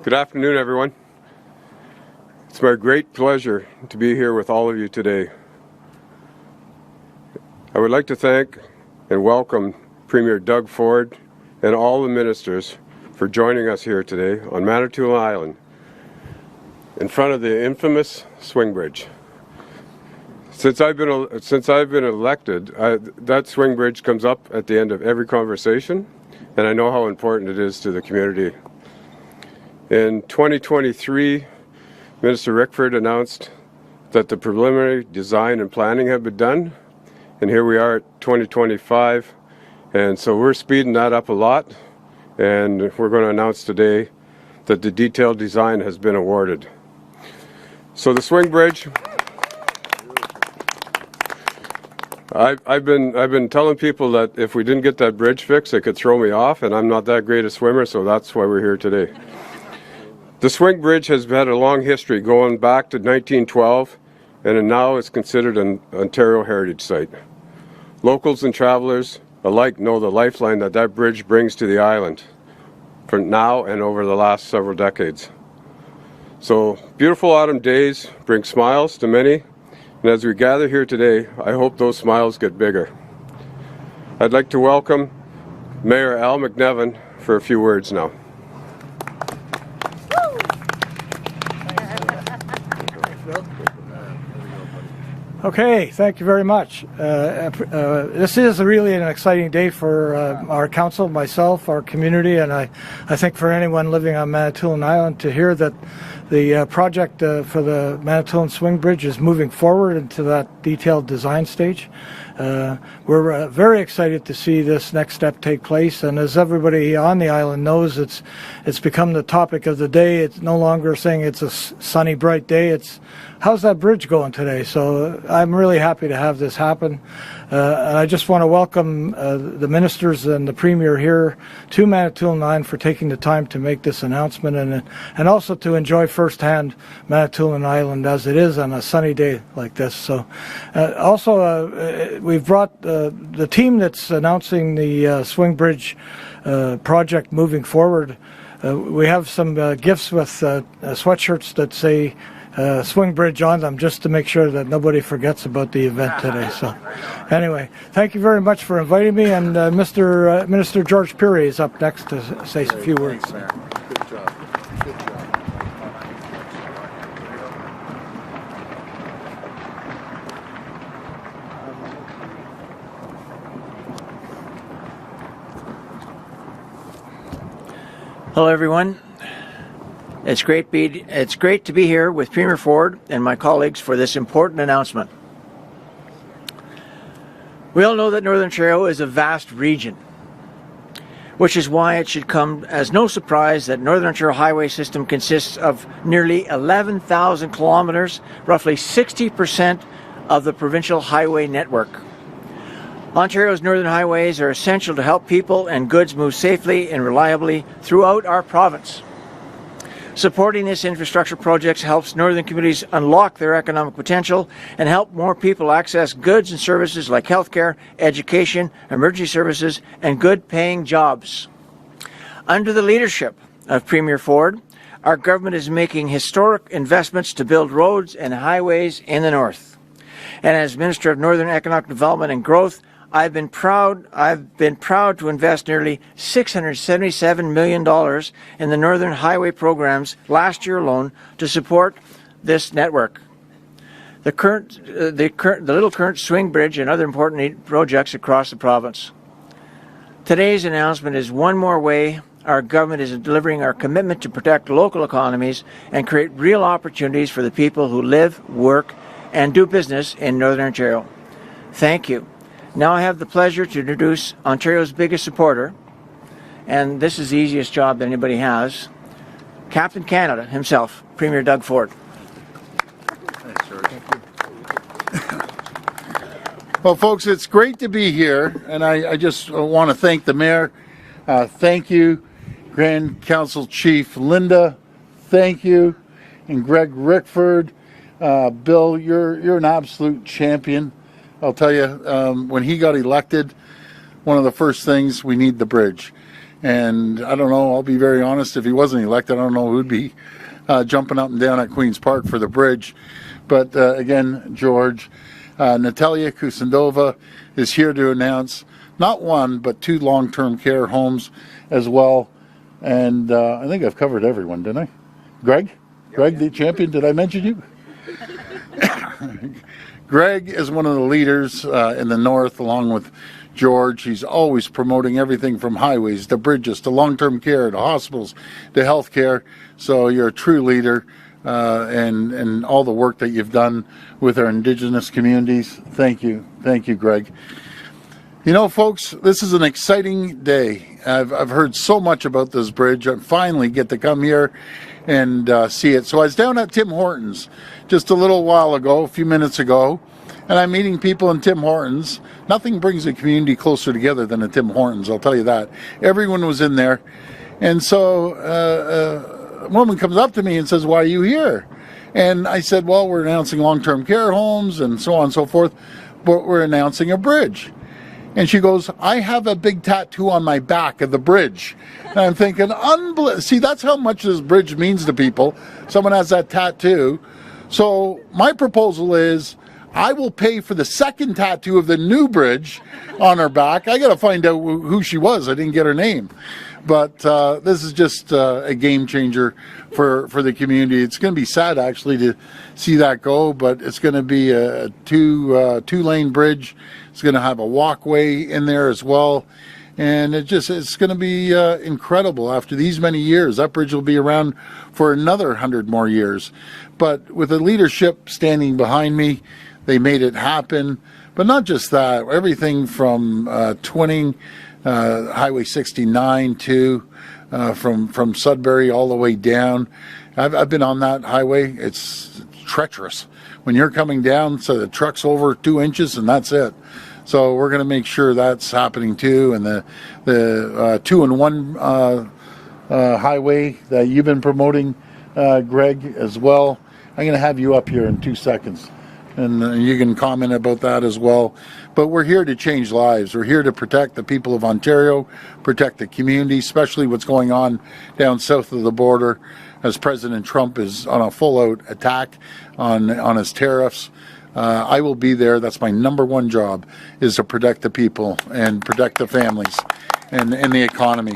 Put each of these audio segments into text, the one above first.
Good afternoon, everyone. It's my great pleasure to be here with all of you today. I would like to thank and welcome Premier Doug Ford and all the ministers for joining us here today on Manitoulin Island in front of the infamous swing bridge. Since I've been elected, that swing bridge comes up at the end of every conversation, and I know how important it is to the community. In 2023, Minister Rickford announced that the preliminary design and planning have been done, and here we are at 2025, and so we're speeding that up a lot, and we're going to announce today that the detailed design has been awarded. So the swing bridge, I've been telling people that if we didn't get that bridge fixed, it could throw me off, and I'm not that great a swimmer, so that's why we're here today. The swing bridge has had a long history going back to 1912, and now it's considered an Ontario heritage site. Locals and travelers alike know the lifeline that bridge brings to the island for now and over the last several decades. So beautiful autumn days bring smiles to many, and as we gather here today, I hope those smiles get bigger. I'd like to welcome Mayor Al MacNevin for a few words now. Okay, thank you very much. This is really an exciting day for our council, myself, our community, and I think for anyone living on Manitoulin Island to hear that the project for the Manitoulin Swing Bridge is moving forward into that detailed design stage. We're very excited to see this next step take place, and as everybody on the island knows, it's become the topic of the day. It's no longer saying it's a sunny, bright day. It's how's that bridge going today? So I'm really happy to have this happen. And I just want to welcome the ministers and the Premier here to Manitoulin Island for taking the time to make this announcement and also to enjoy firsthand Manitoulin Island as it is on a sunny day like this. So we've brought the team that's announcing the Swing Bridge project moving forward. We have some gifts with sweatshirts that say Swing Bridge on them, just to make sure that nobody forgets about the event today. So anyway, thank you very much for inviting me, and Minister George Pirie is up next to say a few words. Good job. Good job. Hello, everyone. It's great to be here with Premier Ford and my colleagues for this important announcement. We all know that Northern Ontario is a vast region, which is why it should come as no surprise that Northern Ontario highway system consists of nearly 11,000 kilometers, roughly 60% of the provincial highway network. Ontario's northern highways are essential to help people and goods move safely and reliably throughout our province. Supporting this infrastructure projects helps northern communities unlock their economic potential and help more people access goods and services like healthcare, education, emergency services, and good-paying jobs. Under the leadership of Premier Ford, our government is making historic investments to build roads and highways in the north. And as Minister of Northern Economic Development and Growth, I've been proud to invest nearly $677 million in the Northern Highway programs last year alone to support this network. The Little Current Swing Bridge and other important projects across the province. Today's announcement is one more way our government is delivering our commitment to protect local economies and create real opportunities for the people who live, work, and do business in Northern Ontario. Thank you. Now I have the pleasure to introduce Ontario's biggest supporter, and this is the easiest job that anybody has, Captain Canada himself, Premier Doug Ford. Thanks, George. Well, folks, it's great to be here, and I just want to thank the Mayor. Thank you, Grand Council Chief Linda. Thank you, and Greg Rickford. Bill, you're an absolute champion. I'll tell you, when he got elected, one of the first things, we need the bridge. And I don't know, I'll be very honest, if he wasn't elected, I don't know who'd be jumping up and down at Queen's Park for the bridge. But again, George, Natalia Kusendova is here to announce not one, but 2 long-term care homes as well. And I think I've covered everyone, didn't I? Greg? Greg, the champion, did I mention you? Greg is one of the leaders in the north, along with George. He's always promoting everything from highways to bridges to long-term care to hospitals to health care. So you're a true leader, and all the work that you've done with our Indigenous communities. Thank you. Thank you, Greg. You know, folks, this is an exciting day. I've heard so much about this bridge. I finally get to come here and see it. So I was down at Tim Hortons just a little while ago, a few minutes ago, and I'm meeting people in Tim Hortons. Nothing brings a community closer together than a Tim Hortons, I'll tell you that. Everyone was in there. And so a woman comes up to me and says, "Why are you here?" And I said, "Well, we're announcing long-term care homes and so on and so forth, but we're announcing a bridge." And she goes, "I have a big tattoo on my back of the bridge." And I'm thinking, see, that's how much this bridge means to people. Someone has that tattoo. So my proposal is I will pay for the second tattoo of the new bridge on her back. I got to find out who she was. I didn't get her name. But this is just a game changer for the community. It's going to be sad, actually, to see that go, but it's going to be a two-lane bridge. It's going to have a walkway in there as well. And it's going to be incredible. After these many years, that bridge will be around for another 100 more years. But with the leadership standing behind me, they made it happen. But not just that, everything from twinning Highway 69 to from Sudbury all the way down. I've been on that highway. It's treacherous. When you're coming down, so the truck's over 2 inches and that's it. So we're going to make sure that's happening too. And the 2-in-1 highway that you've been promoting, Greg, as well. I'm going to have you up here in 2 seconds. And you can comment about that as well. But we're here to change lives. We're here to protect the people of Ontario, protect the community, especially what's going on down south of the border as President Trump is on a full-out attack on his tariffs. I will be there. That's my number one job, is to protect the people and protect the families and the economy.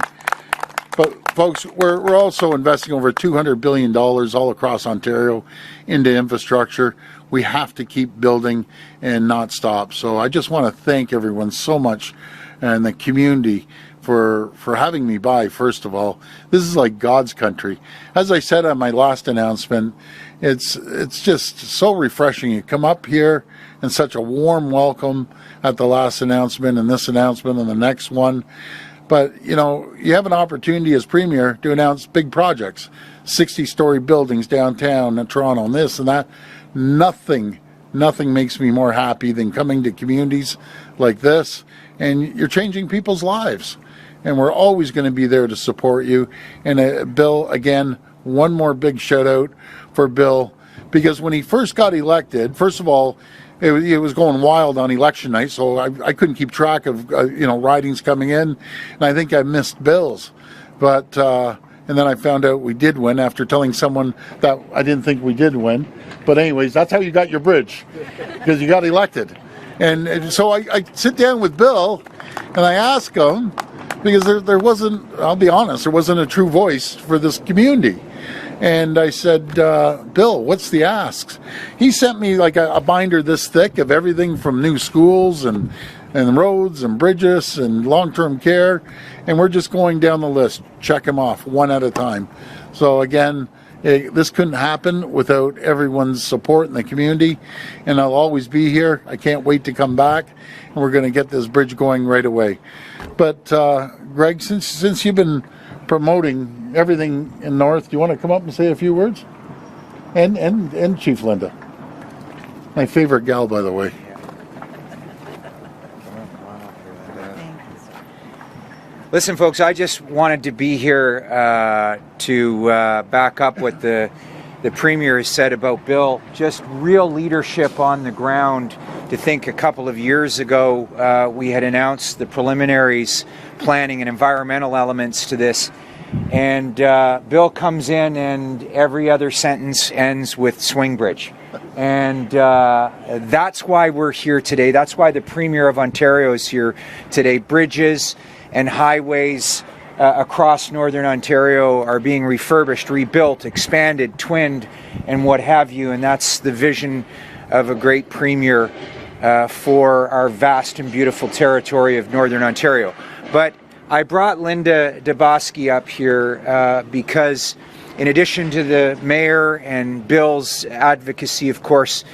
But folks, we're also investing over $200 billion all across Ontario into infrastructure. We have to keep building and not stop. So I just want to thank everyone so much and the community for having me by, first of all. This is like God's country. As I said on my last announcement, it's just so refreshing. You come up here and such a warm welcome at the last announcement and this announcement and the next one. But, you know, you have an opportunity as Premier to announce big projects, 60-story buildings downtown in Toronto and this and that. Nothing makes me more happy than coming to communities like this, and you're changing people's lives. And we're always going to be there to support you. And Bill, again, one more big shout out for Bill, because when he first got elected, first of all, it was going wild on election night, so I couldn't keep track of ridings coming in, and I think I missed Bill's. But and then I found out we did win after telling someone that I didn't think we did win. But anyways, that's how you got your bridge, because you got elected. And so I sit down with Bill and I ask him, because there wasn't, I'll be honest, there wasn't a true voice for this community. And I said, Bill, what's the asks? He sent me like a binder this thick of everything from new schools and roads and bridges and long-term care. And we're just going down the list, check them off one at a time. So again, this couldn't happen without everyone's support in the community. And I'll always be here. I can't wait to come back. And we're going to get this bridge going right away. But Greg, since you've been promoting everything in North, do you want to come up and say a few words? And Chief Linda, my favorite gal, by the way. Listen, folks, I just wanted to be here to back up what the Premier has said about Bill. Just real leadership on the ground to think a couple of years ago we had announced the preliminaries, planning and environmental elements to this. And Bill comes in and every other sentence ends with swing bridge. And that's why we're here today. That's why the Premier of Ontario is here today. Bridges and highways across Northern Ontario are being refurbished, rebuilt, expanded, twinned, and what have you. And that's the vision of a great Premier for our vast and beautiful territory of Northern Ontario. But I brought Linda Debassige up here because in addition to the Mayor and Bill's advocacy, of course,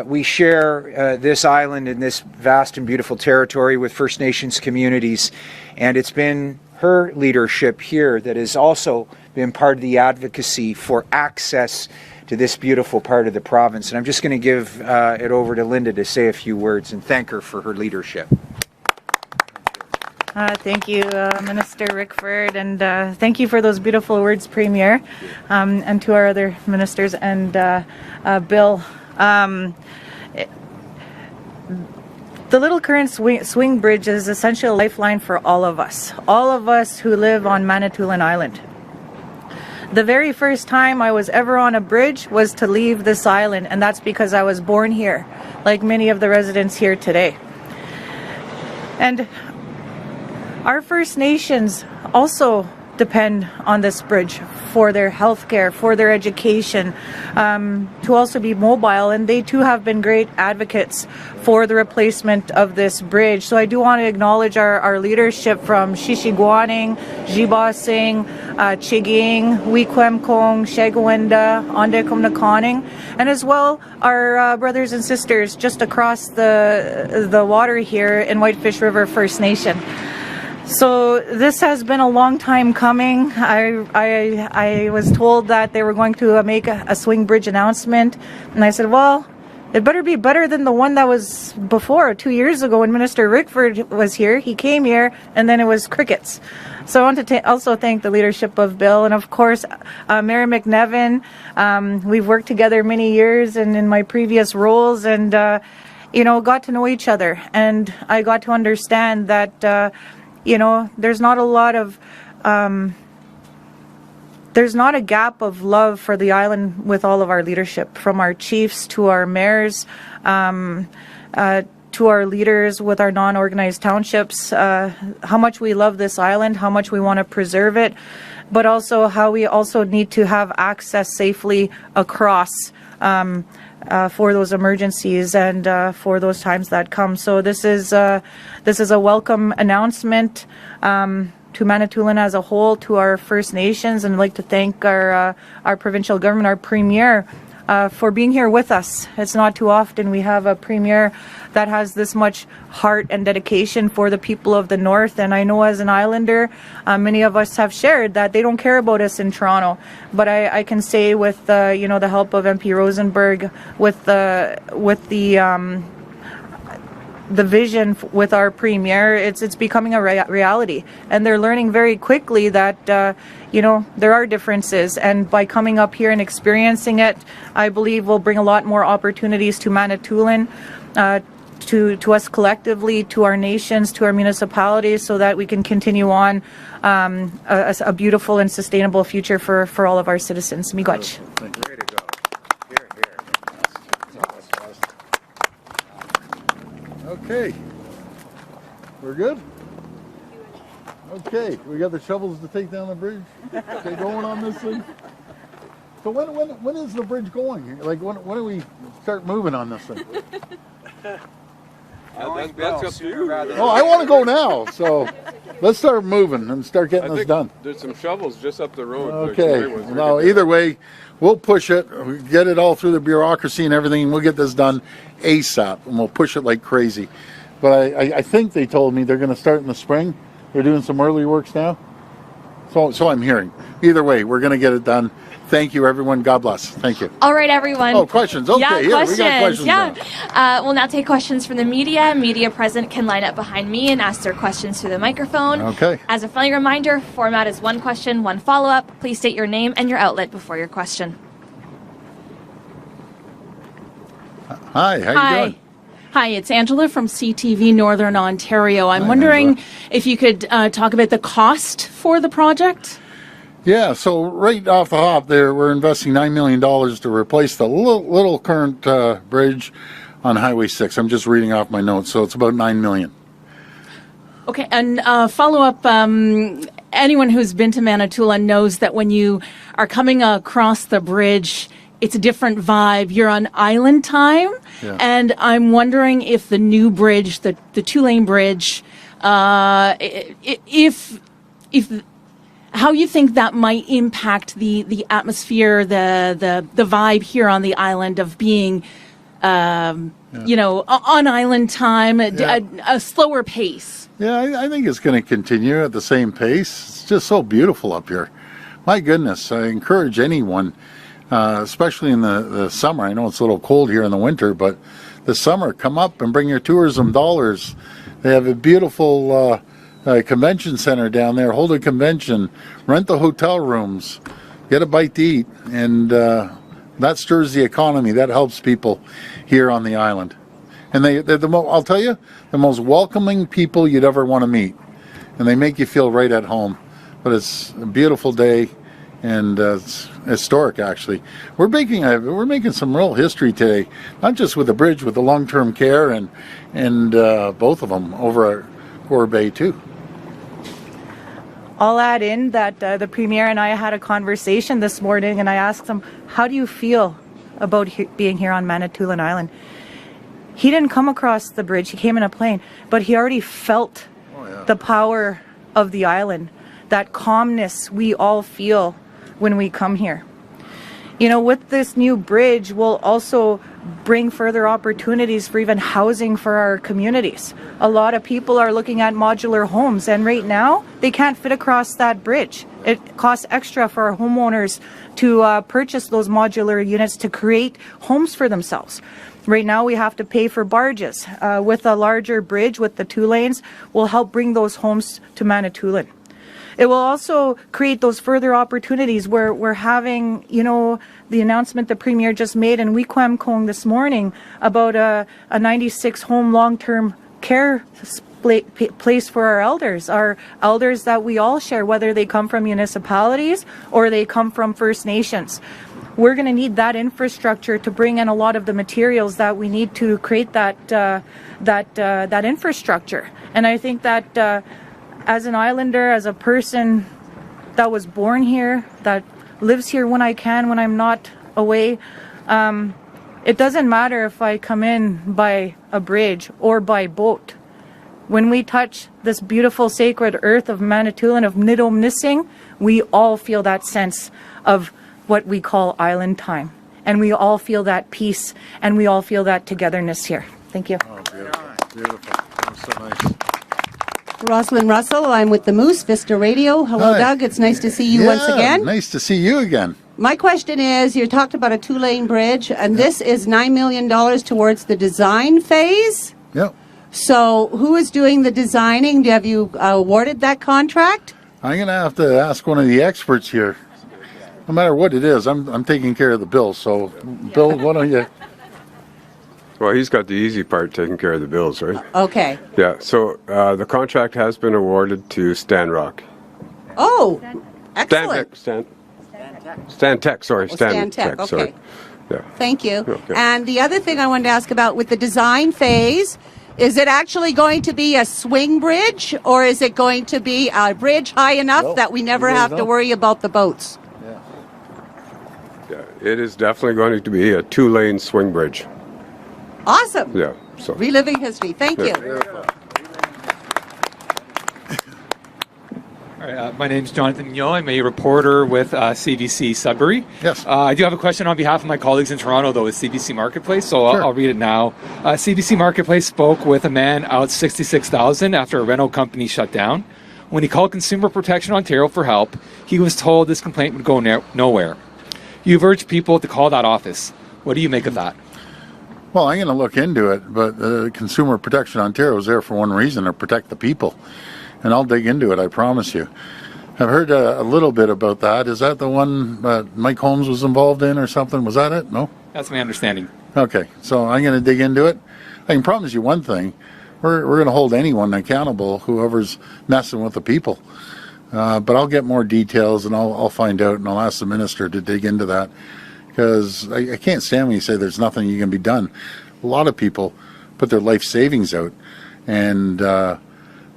we share this island and this vast and beautiful territory with First Nations communities. And it's been her leadership here that has also been part of the advocacy for access to this beautiful part of the province. And I'm just going to give it over to Linda to say a few words and thank her for her leadership. Thank you, Minister Rickford, and thank you for those beautiful words, Premier, and to our other ministers and Bill. The Little Current Swing Bridge is essentially a lifeline for all of us who live on Manitoulin Island. The very first time I was ever on a bridge was to leave this island, and that's because I was born here, like many of the residents here today. And our First Nations also depend on this bridge for their health care, for their education, to also be mobile, and they too have been great advocates for the replacement of this bridge. So I do want to acknowledge our leadership from Shishiguaning, Jibasing, Chiging, Wikwemkong, Shegawenda, Ondekumnakaning, and as well our brothers and sisters just across the water here in Whitefish River First Nation. So this has been a long time coming. I was told that they were going to make a swing bridge announcement, and I said, well, it better be better than the one that was before 2 years ago when Minister Rickford was here. He came here and then it was crickets. So I want to also thank the leadership of Bill and of course Mayor MacNevin. We've worked together many years and in my previous roles, and got to know each other, and I got to understand that there's not a lot of, there's not a gap of love for the island with all of our leadership, from our chiefs to our mayors, to our leaders with our non-organized townships, how much we love this island, how much we want to preserve it, but also how we also need to have access safely across for those emergencies and for those times that come. So this is a welcome announcement to Manitoulin as a whole, to our First Nations, and I'd like to thank our provincial government, our Premier, for being here with us. It's not too often we have a Premier that has this much heart and dedication for the people of the North. And I know as an Islander, many of us have shared that they don't care about us in Toronto. But I can say with the help of MP Rosenberg, with the vision with our Premier, it's becoming a reality, and they're learning very quickly that there are differences, and by coming up here and experiencing it, I believe will bring a lot more opportunities to Manitoulin, to us collectively, to our nations, to our municipalities, so that we can continue on a beautiful and sustainable future for all of our citizens. Miigwech. Way to go. Okay. We're good? Okay. We got the shovels to take down the bridge. Okay, going on this thing. So when is the bridge going? Like when do we start moving on this thing? That's up to you. Oh, I want to go now. So let's start moving and start getting this done. There's some shovels just up the road. Okay. No, either way, we'll push it. We get it all through the bureaucracy and everything, and we'll get this done ASAP, and we'll push it like crazy. But I think they told me they're going to start in the spring. They're doing some early works now. So I'm hearing. Either way, we're going to get it done. Thank you, everyone. God bless. Thank you. All right, everyone. Oh, questions. Okay, yeah, here, questions. we got questions. Yeah. We'll now take questions from the media. Media present can line up behind me and ask their questions through the microphone. Okay. As a friendly reminder, format is one question, one follow-up. Please state your name and your outlet before your question. Hi, how you doing? Hi, it's Angela from CTV Northern Ontario. I'm Hi, wondering Angela. if you could talk about the cost for the project. Yeah, so right off the hop there, we're investing $9 million to replace the little current bridge on Highway 6. I'm just reading off my notes, so it's about $9 million. Okay, and follow up, anyone who's been to Manitoulin knows that when you are coming across the bridge, it's a different vibe. You're on island time, Yeah. and I'm wondering if the new bridge, the two-lane bridge, if how you think that might impact the atmosphere, the vibe here on the island of being, you know, on island time, a slower pace. Yeah, I think it's going to continue at the same pace. It's just so beautiful up here. My goodness, I encourage anyone, especially in the summer. I know it's a little cold here in the winter, but the summer, come up and bring your tourism dollars. They have a beautiful convention center down there. Hold a convention, rent the hotel rooms, get a bite to eat, and that stirs the economy. That helps people here on the island. And they're I'll tell you, the most welcoming people you'd ever want to meet. And they make you feel right at home. But it's a beautiful day, and it's historic, actually. We're making some real history today, not just with the bridge, with the long-term care and both of them over at Gore Bay, too. I'll add in that the Premier and I had a conversation this morning, and I asked him, how do you feel about being here on Manitoulin Island? He didn't come across the bridge, he came in a plane, but he already felt the power of the island, that calmness we all feel when we come here. You know, with this new bridge, we'll also bring further opportunities for even housing for our communities. A lot of people are looking at modular homes, and right now they can't fit across that bridge. It costs extra for our homeowners to purchase those modular units to create homes for themselves. Right now we have to pay for barges. With a larger bridge, with the 2 lanes, will help bring those homes to Manitoulin. It will also create those further opportunities where we're having, you know, the announcement the Premier just made in Wequemcong this morning about a 96-home long-term care place for our elders that we all share, whether they come from municipalities or they come from First Nations. We're going to need that infrastructure to bring in a lot of the materials that we need to create that infrastructure. And I think that as an islander, as a person that was born here, that lives here when I can, when I'm not away, it doesn't matter if I come in by a bridge or by boat. When we touch this beautiful sacred earth of Manitoulin, of Nidom-Nissing, we all feel that sense of what we call island time. And we all feel that peace, and we all feel that togetherness here. Thank you. Oh, beautiful. Beautiful. That was so nice. Rosalind Russell, I'm with the Moose, Vista Radio. Hello, Hi. Doug. It's nice to see you once again. Nice to see you again. My question is, you talked about a 2-lane bridge, and this is $9 million towards the design phase. Yep. So who is doing the designing? Have you awarded that contract? I'm going to have to ask one of the experts here. No matter what it is, I'm taking care of the bills. So, Bill, why don't you... Well, he's got the easy part, taking care of the bills, right? Okay. Yeah, so the contract has been awarded to Stanrock. Oh, excellent. Stantec, sorry. Stantec, okay. Sorry. Yeah. Thank you. Okay. And the other thing I wanted to ask about with the design phase, is it actually going to be a swing bridge, or is it going to be a bridge high enough that we never have to worry about the boats? Yeah, it is definitely going to be a 2-lane swing bridge. Awesome. Yeah. So. Reliving history. Thank you. All right, my name's Jonathan Yo. I'm a reporter with CBC Sudbury. Yes. I do have a question on behalf of my colleagues in Toronto, though, with CBC Marketplace, so Sure. I'll read it now. CBC Marketplace spoke with a man out $66,000 after a rental company shut down. When he called Consumer Protection Ontario for help, he was told this complaint would go nowhere. You've urged people to call that office. What do you make of that? Well, I'm going to look into it, but Consumer Protection Ontario is there for one reason, to protect the people. And I'll dig into it, I promise you. I've heard a little bit about that. Is that the one Mike Holmes was involved in or something? Was that it? No? That's my understanding. Okay, so I'm going to dig into it. I can promise you one thing. We're going to hold anyone accountable, whoever's messing with the people. But I'll get more details, and I'll find out, and I'll ask the minister to dig into that. Because I can't stand when you say there's nothing you can be done. A lot of people put their life savings out, and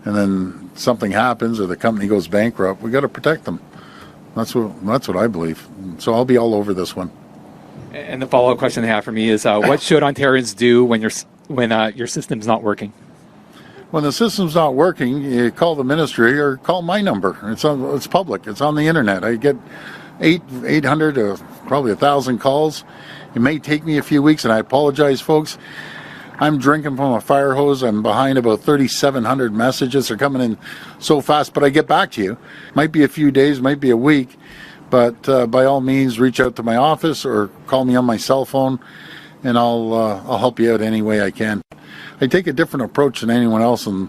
then something happens or the company goes bankrupt. We got to protect them. That's what I believe. So I'll be all over this one. And the follow-up question they have for me is, what should Ontarians do when your system's not working? When the system's not working, you call the ministry or call my number. It's public. It's on the internet. I get 800 to probably 1,000 calls. It may take me a few weeks, and I apologize, folks. I'm drinking from a fire hose. I'm behind about 3,700 messages. They're coming in so fast, but I get back to you. Might be a few days, might be a week, but by all means, reach out to my office or call me on my cell phone, and I'll help you out any way I can. I take a different approach than anyone else, and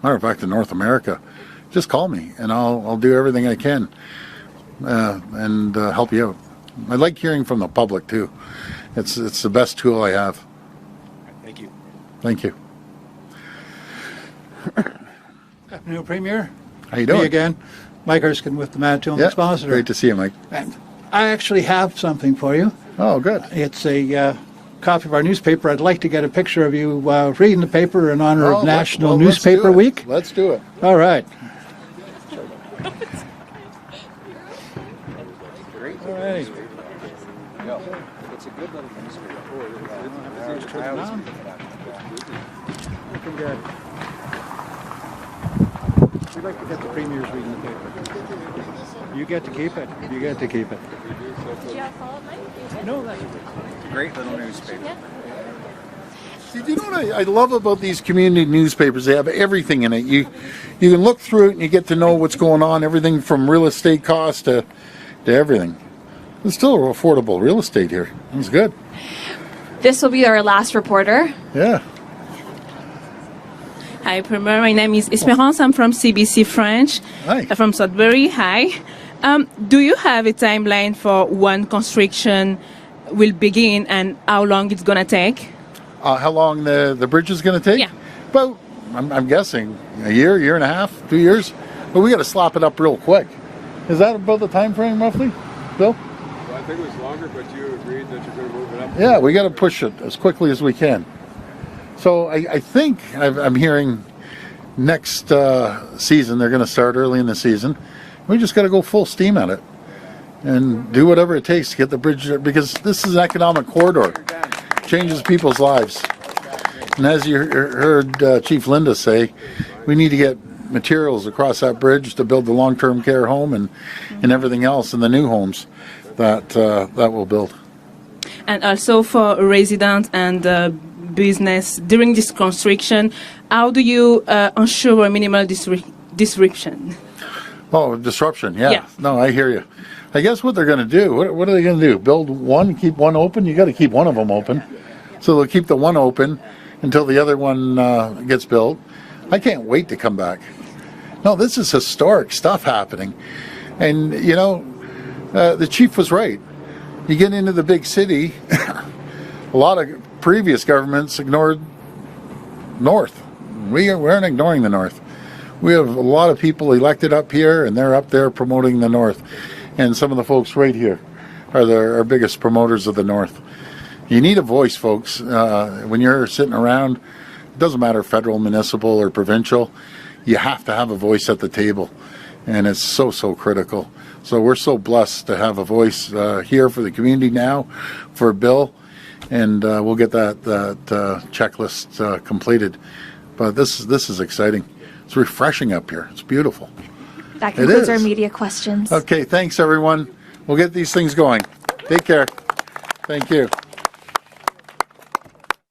matter of fact, in North America. Just call me, and I'll do everything I can and help you out. I like hearing from the public too. It's the best tool I have. Thank you. Thank you. Afternoon, Premier. How you doing? Me again. Mike Erskine with the Manitoulin Yeah, Expositor. great to see you, Mike. And I actually have something for you. Oh, good. It's a copy of our newspaper. I'd like to get a picture of you reading the paper in honor of National Newspaper Week. Let's do it. All right. All right. It's a good little newspaper. Looking good. We'd like to get the Premier's reading the paper. You get to keep it. You get to keep it. Do you have a follow-up, Mike? No, that's Great little newspaper. Yeah. See, do you know what I love about these community newspapers? They have everything in it. You can look through it and you get to know what's going on, everything from real estate costs to everything. There's still affordable real estate here. It's good. This will be our last reporter. Yeah. Hi, Premier. My name is Esperance. I'm from CBC French. Hi. From Sudbury. Hi. Do you have a timeline for when construction will begin and how long it's going to take? How long the bridge is going to take? Yeah. Well, I'm guessing a year and a half, 2 years. But we got to slap it up real quick. Is that about the time frame, roughly, Bill? Well, I think it was longer, but you agreed that you're going to move it up. Yeah, we got to push it as quickly as we can. So I think I'm hearing next season they're going to start early in the season. We just got to go full steam at it and do whatever it takes to get the bridge there, because this is an economic corridor. Changes people's lives. And as you heard Chief Linda say, we need to get materials across that bridge to build the long-term care home and everything else in the new homes that we'll build. And also for residents and business during this construction, how do you ensure minimal disruption? Oh, disruption, yeah. Yeah. No, I hear you. I guess what they're going to do, what are they going to do? Build one, keep one open? You got to keep one of them open. So they'll keep the one open until the other one gets built. I can't wait to come back. No, this is historic stuff happening. And, you know, the chief was right. You get into the big city, a lot of previous governments ignored North. We aren't ignoring the North. We have a lot of people elected up here, and they're up there promoting the North. And some of the folks right here are our biggest promoters of the North. You need a voice, folks. When you're sitting around, it doesn't matter federal, municipal, or provincial, you have to have a voice at the table. And it's so, so critical. So we're so blessed to have a voice here for the community now, for Bill, and we'll get that checklist completed. But this is exciting. It's refreshing up here. It's beautiful. That concludes our media questions. Okay, thanks everyone. We'll get these things going. Take care. Thank you.